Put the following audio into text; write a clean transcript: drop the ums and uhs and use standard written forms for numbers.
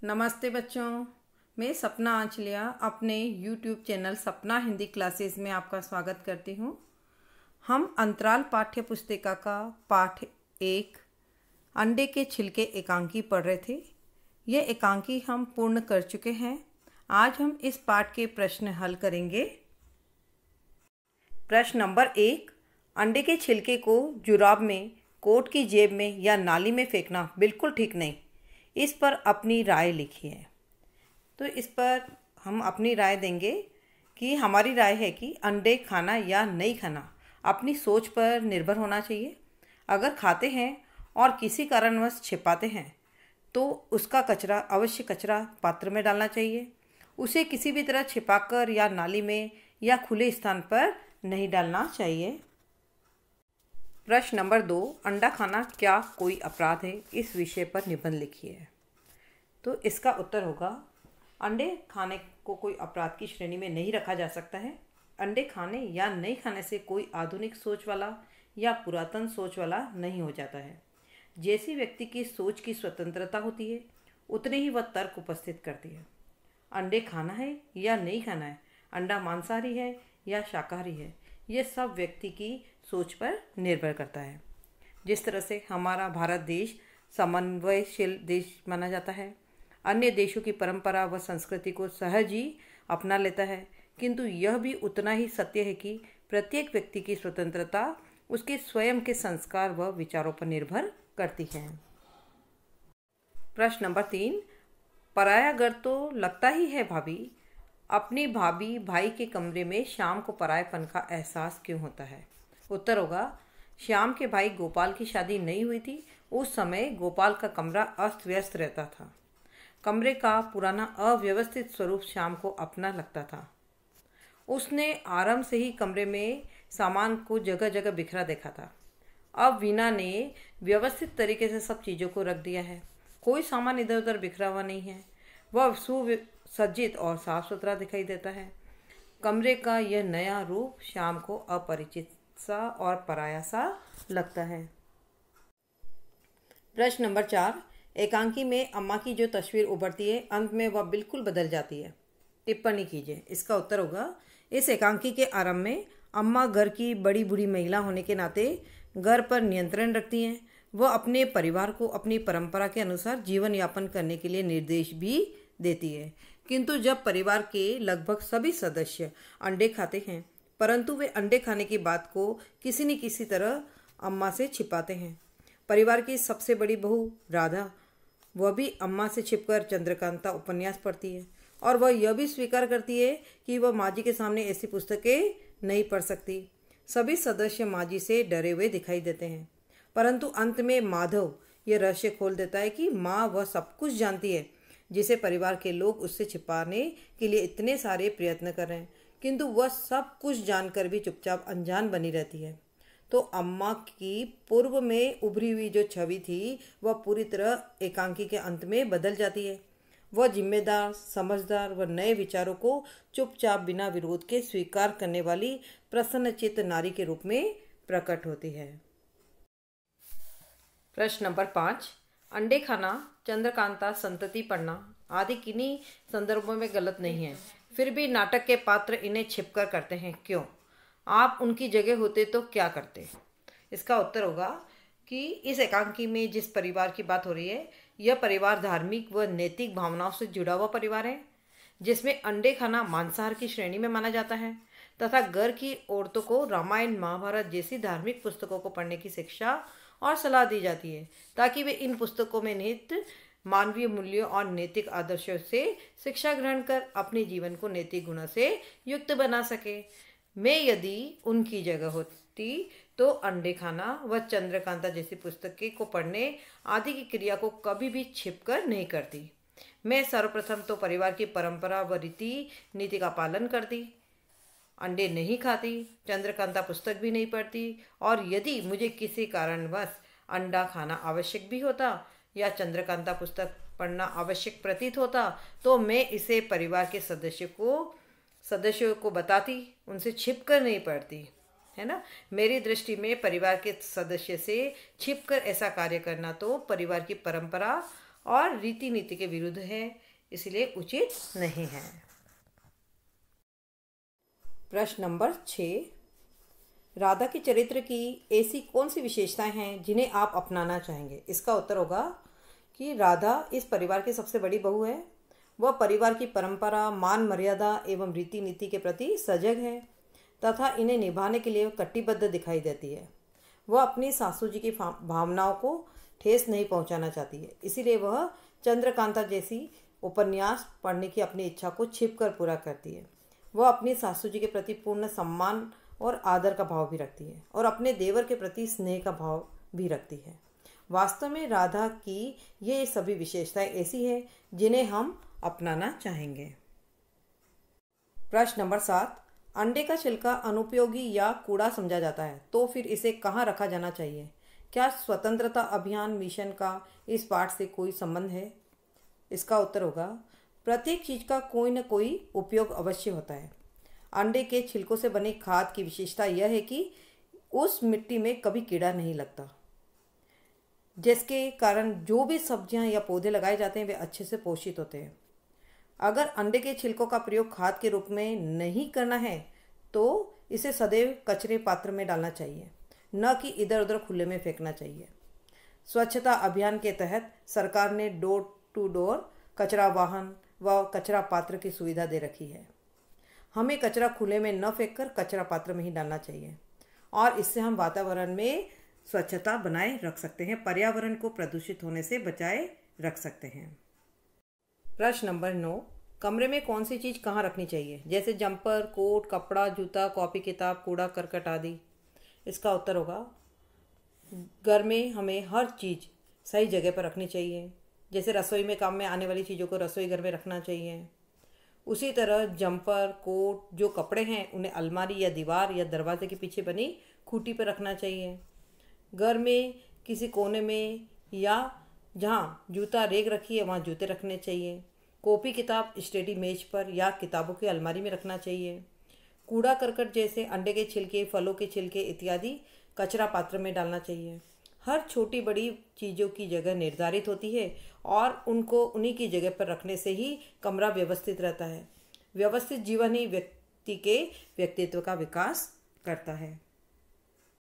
नमस्ते बच्चों, मैं सपना आंचलिया अपने YouTube चैनल सपना हिंदी क्लासेस में आपका स्वागत करती हूँ। हम अंतराल पाठ्य पुस्तिका का पाठ 1 अंडे के छिलके एकांकी पढ़ रहे थे। ये एकांकी हम पूर्ण कर चुके हैं। आज हम इस पाठ के प्रश्न हल करेंगे। प्रश्न नंबर 1, अंडे के छिलके को जुराब में, कोट की जेब में या नाली में फेंकना बिल्कुल ठीक नहीं। इस पर अपनी राय लिखी है। तो इस पर हम अपनी राय देंगे कि हमारी राय है कि अंडे खाना या नहीं खाना अपनी सोच पर निर्भर होना चाहिए। अगर खाते हैं और किसी कारणवश छिपाते हैं तो उसका कचरा अवश्य कचरा पात्र में डालना चाहिए। उसे किसी भी तरह छिपाकर या नाली में या खुले स्थान पर नहीं डालना चाहिए। प्रश्न नंबर 2, अंडा खाना क्या कोई अपराध है? इस विषय पर निबंध लिखिए। तो इसका उत्तर होगा, अंडे खाने को कोई अपराध की श्रेणी में नहीं रखा जा सकता है। अंडे खाने या नहीं खाने से कोई आधुनिक सोच वाला या पुरातन सोच वाला नहीं हो जाता है। जैसी व्यक्ति की सोच की स्वतंत्रता होती है, उतने ही वह तर्क उपस्थित करती है। अंडे खाना है या नहीं खाना है, अंडा मांसाहारी है या शाकाहारी है, यह सब व्यक्ति की सोच पर निर्भर करता है। जिस तरह से हमारा भारत देश समन्वयशील देश माना जाता है, अन्य देशों की परंपरा व संस्कृति को सहज ही अपना लेता है, किंतु यह भी उतना ही सत्य है कि प्रत्येक व्यक्ति की स्वतंत्रता उसके स्वयं के संस्कार व विचारों पर निर्भर करती है। प्रश्न नंबर 3, पराया घर तो लगता ही है भाभी। अपनी भाभी भाई के कमरे में शाम को परायेपन का एहसास क्यों होता है? उत्तर होगा, श्याम के भाई गोपाल की शादी नहीं हुई थी। उस समय गोपाल का कमरा अस्त व्यस्त रहता था। कमरे का पुराना अव्यवस्थित स्वरूप श्याम को अपना लगता था। उसने आरंभ से ही कमरे में सामान को जगह जगह बिखरा देखा था। अब वीना ने व्यवस्थित तरीके से सब चीज़ों को रख दिया है। कोई सामान इधर उधर बिखरा हुआ नहीं है। वह सुसज्जित और साफ सुथरा दिखाई देता है। कमरे का यह नया रूप श्याम को अपरिचित सा और पराया सा लगता है। प्रश्न नंबर 4, एकांकी में अम्मा की जो तस्वीर उभरती है, अंत में वह बिल्कुल बदल जाती है। टिप्पणी कीजिए। इसका उत्तर होगा, इस एकांकी के आरंभ में अम्मा घर की बड़ी बूढ़ी महिला होने के नाते घर पर नियंत्रण रखती हैं। वह अपने परिवार को अपनी परंपरा के अनुसार जीवन यापन करने के लिए निर्देश भी देती है। किंतु जब परिवार के लगभग सभी सदस्य अंडे खाते हैं, परंतु वे अंडे खाने की बात को किसी न किसी तरह अम्मा से छिपाते हैं। परिवार की सबसे बड़ी बहू राधा, वह भी अम्मा से छिपकर चंद्रकांता उपन्यास पढ़ती है और वह यह भी स्वीकार करती है कि वह माँ जी के सामने ऐसी पुस्तकें नहीं पढ़ सकती। सभी सदस्य माँ जी से डरे हुए दिखाई देते हैं, परंतु अंत में माधव यह रहस्य खोल देता है कि माँ वह सब कुछ जानती है जिसे परिवार के लोग उससे छिपाने के लिए इतने सारे प्रयत्न कर रहे हैं, किंतु वह सब कुछ जानकर भी चुपचाप अनजान बनी रहती है। तो अम्मा की पूर्व में उभरी हुई जो छवि थी, वह पूरी तरह एकांकी के अंत में बदल जाती है। वह जिम्मेदार, समझदार व नए विचारों को चुपचाप बिना विरोध के स्वीकार करने वाली प्रसन्नचित्त नारी के रूप में प्रकट होती है। प्रश्न नंबर 5, अंडे खाना, चंद्रकांता संतति पढ़ना आदि किन्हीं संदर्भों में गलत नहीं है, फिर भी नाटक के पात्र इन्हें छिपकर करते हैं, क्यों? आप उनकी जगह होते तो क्या करते? इसका उत्तर होगा कि इस एकांकी में जिस परिवार की बात हो रही है, यह परिवार धार्मिक व नैतिक भावनाओं से जुड़ा हुआ परिवार है, जिसमें अंडे खाना मांसाहार की श्रेणी में माना जाता है तथा घर की औरतों को रामायण महाभारत जैसी धार्मिक पुस्तकों को पढ़ने की शिक्षा और सलाह दी जाती है, ताकि वे इन पुस्तकों में निहित मानवीय मूल्यों और नैतिक आदर्शों से शिक्षा ग्रहण कर अपने जीवन को नैतिक गुणों से युक्त बना सके। मैं यदि उनकी जगह होती तो अंडे खाना व चंद्रकांता जैसी पुस्तकें को पढ़ने आदि की क्रिया को कभी भी छिपकर नहीं करती। मैं सर्वप्रथम तो परिवार की परंपरा व रीति नीति का पालन करती, अंडे नहीं खाती, चंद्रकांता पुस्तक भी नहीं पढ़ती, और यदि मुझे किसी कारणवश अंडा खाना आवश्यक भी होता या चंद्रकांता पुस्तक पढ़ना आवश्यक प्रतीत होता तो मैं इसे परिवार के सदस्यों को बताती, उनसे छिपकर नहीं पढ़ती, है ना। मेरी दृष्टि में परिवार के सदस्य से छिपकर ऐसा कार्य करना तो परिवार की परंपरा और रीति नीति के विरुद्ध है, इसलिए उचित नहीं है। प्रश्न नंबर 6, राधा के चरित्र की ऐसी कौन सी विशेषताएं हैं जिन्हें आप अपनाना चाहेंगे? इसका उत्तर होगा कि राधा इस परिवार की सबसे बड़ी बहू है। वह परिवार की परंपरा, मान मर्यादा एवं रीति नीति के प्रति सजग है तथा इन्हें निभाने के लिए कटिबद्ध दिखाई देती है। वह अपनी सासू जी की भावनाओं को ठेस नहीं पहुंचाना चाहती है, इसीलिए वह चंद्रकांता जैसी उपन्यास पढ़ने की अपनी इच्छा को छिपकर पूरा करती है। वह अपनी सासू जी के प्रति पूर्ण सम्मान और आदर का भाव भी रखती है और अपने देवर के प्रति स्नेह का भाव भी रखती है। वास्तव में राधा की ये सभी विशेषताएं ऐसी हैं जिन्हें हम अपनाना चाहेंगे। प्रश्न नंबर 7, अंडे का छिलका अनुपयोगी या कूड़ा समझा जाता है, तो फिर इसे कहाँ रखा जाना चाहिए? क्या स्वतंत्रता अभियान मिशन का इस पाठ से कोई संबंध है? इसका उत्तर होगा, प्रत्येक चीज का कोई न कोई उपयोग अवश्य होता है। अंडे के छिलकों से बनी खाद की विशेषता यह है कि उस मिट्टी में कभी कीड़ा नहीं लगता, जिसके कारण जो भी सब्जियां या पौधे लगाए जाते हैं वे अच्छे से पोषित होते हैं। अगर अंडे के छिलकों का प्रयोग खाद के रूप में नहीं करना है तो इसे सदैव कचरे पात्र में डालना चाहिए, न कि इधर उधर खुले में फेंकना चाहिए। स्वच्छता अभियान के तहत सरकार ने डोर टू डोर कचरा वाहन व कचरा पात्र की सुविधा दे रखी है। हमें कचरा खुले में न फेंककर कचरा पात्र में ही डालना चाहिए और इससे हम वातावरण में स्वच्छता बनाए रख सकते हैं, पर्यावरण को प्रदूषित होने से बचाए रख सकते हैं। प्रश्न नंबर 9, कमरे में कौन सी चीज़ कहाँ रखनी चाहिए, जैसे जंपर, कोट, कपड़ा, जूता, कॉपी किताब, कूड़ा करकट आदि? इसका उत्तर होगा, घर में हमें हर चीज़ सही जगह पर रखनी चाहिए। जैसे रसोई में काम में आने वाली चीज़ों को रसोई घर में रखना चाहिए। उसी तरह जंपर, कोट, जो कपड़े हैं उन्हें अलमारी या दीवार या दरवाजे के पीछे बनी खूंटी पर रखना चाहिए। घर में किसी कोने में या जहाँ जूता रेक रखी है वहाँ जूते रखने चाहिए। कॉपी किताब स्टडी मेज पर या किताबों की अलमारी में रखना चाहिए। कूड़ा करकट जैसे अंडे के छिलके, फलों के छिलके इत्यादि कचरा पात्र में डालना चाहिए। हर छोटी बड़ी चीज़ों की जगह निर्धारित होती है और उनको उन्हीं की जगह पर रखने से ही कमरा व्यवस्थित रहता है। व्यवस्थित जीवन ही व्यक्ति के व्यक्तित्व का विकास करता है।